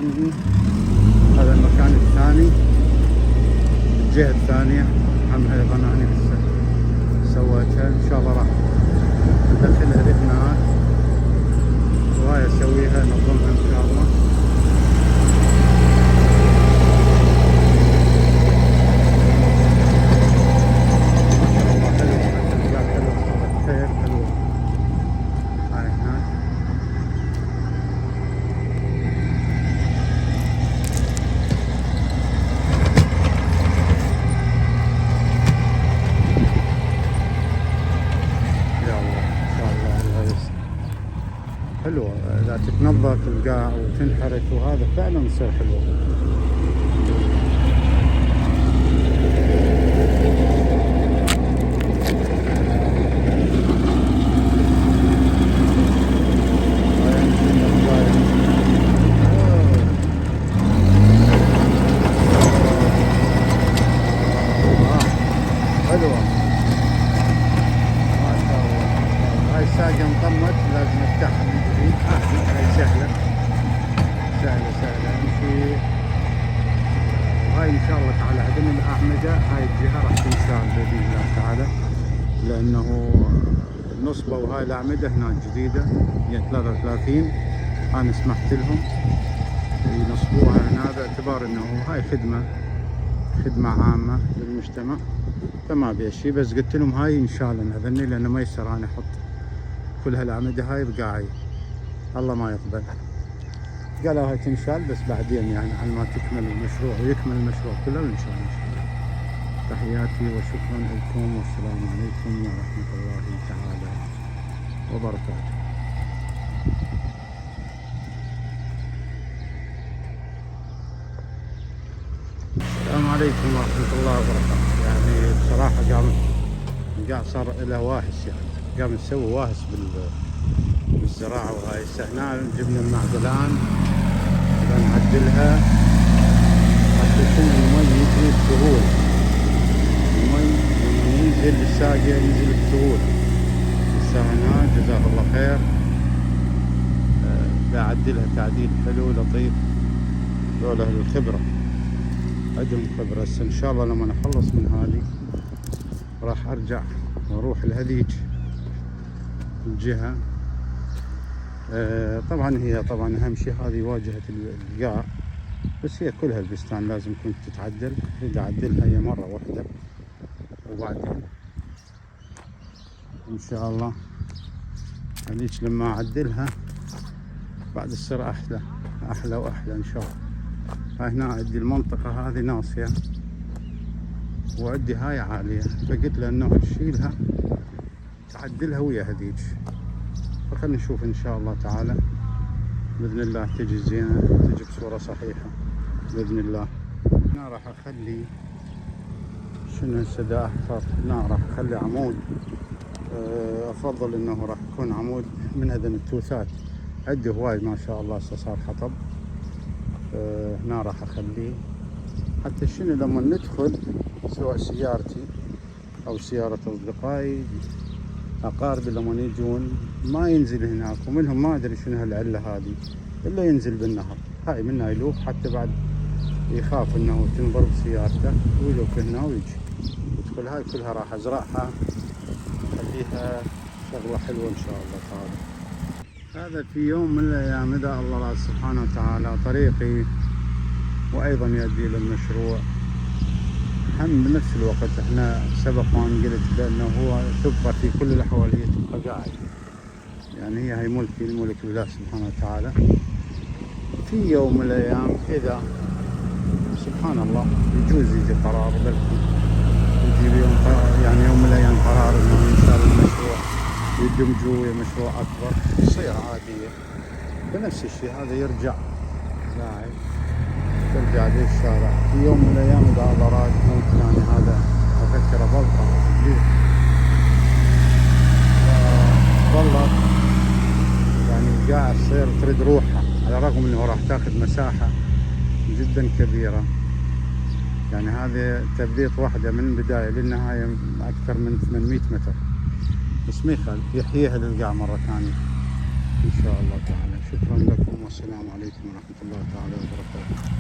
عني. هذا المكان الثاني الجهة الثانية هم أيضا أنا لسه سويتها، إن شاء الله راح أدخلها لهناك وهاي أسويها نظمها إن شاء الله. حلوة إذا تتنظف القاع وتنحرك وهذا فعلا يصير حلو. حلوة ما شاء الله. هاي الساقة انطمت لازم نفتحها من جديد. هاي سهلة نمشي. وهاي ان شاء الله تعالى هذين الأعمدة هاي الجهة راح تنشال بإذن الله تعالى، لأنه نصبة وهاي الأعمدة هناك جديدة هي 33 أنا سمحت لهم ينصبوها هنا باعتبار انه هاي خدمة عامة للمجتمع، فما بي شيء. بس قلت لهم هاي ان شاء الله هذني لأنه ما يصير انا احط كل هالأعمدة هاي بقاعي، الله ما يقبل. قالوا هاي تنشال بس بعدين يعني على ما تكمل المشروع ويكمل المشروع كله ونشال ان شاء الله. تحياتي وشكرا لكم والسلام عليكم ورحمة الله تعالى وبركاته. السلام عليكم ورحمة الله وبركاته. يعني بصراحة قام صار له واهس، يعني قام نسوي واهس بالزراعة وهاي. هنا جبنا المعدلان نعدلها حتى يكون المي يجري بسهولة. المي لما ينزل الساقية ينزل بسهولة. هسه هنا جزاه الله خير بعدلها تعديل حلو لطيف. ذولا الخبرة عندهم خبرة. هسه ان شاء الله لما نخلص من هذه راح ارجع واروح لهذيك الجهة. طبعا هي اهم شيء هذه واجهة القاع، بس هي كلها البستان لازم كنت تتعدل. اذا عدلها هي مرة واحدة وبعدين ان شاء الله هذيك لما اعدلها بعد تصير احلى واحلى ان شاء الله. هنا عندي المنطقة هذه ناصية وعندي هاي عالية، فقلت له انه اشيلها تعدلها ويا هذيك. فخلنا نشوف ان شاء الله تعالى باذن الله تجي زينة، تجي بصورة صحيحة باذن الله. هنا راح اخلي شنو هسه دا احفر. هنا راح اخلي عمود، افضل انه راح يكون عمود من هذين التوثات. عندي هواي ما شاء الله صار حطب. هنا راح اخليه حتى شنو لما ندخل سواء سيارتي او سيارة اصدقائي اقاربي لما يجون ما ينزل هناك، ومنهم ما ادري شنو هالعلة هذه الا ينزل بالنهر. هاي منها يلوف حتى بعد يخاف انه تنضرب سيارته ويلوف هنا ويجي يدخل. هاي كلها راح ازرعها اخليها شغلة حلوة ان شاء الله تعالى. هذا في يوم من الايام اذا الله سبحانه وتعالى طريقي وايضا يؤدي الى المشروع. هم بنفس الوقت احنا سبق وان قلت بانه هو تبقى في كل الاحوال هي تبقى قاعد، يعني هي ملك الله سبحانه وتعالى. في يوم من الايام اذا سبحان الله يجوز يجي قرار، بل يجي يوم يعني يوم من الايام قرار انه ينشال المشروع يدمجوا ويا مشروع اكبر تصير عادية. بنفس الشيء هذا يرجع قاعد ترجع للشارع. في يوم من الايام اذا الله راد ممكن يعني هذا افكر بلطة والله يعني القاع تصير تريد روحها، على الرغم انه راح تاخذ مساحة جدا كبيرة. يعني هذه تبليط واحدة من البداية للنهاية اكثر من 800 متر، بس ما يخالف يحييها للقاع مرة ثانية ان شاء الله تعالى. شكرا لكم والسلام عليكم ورحمة الله تعالى وبركاته.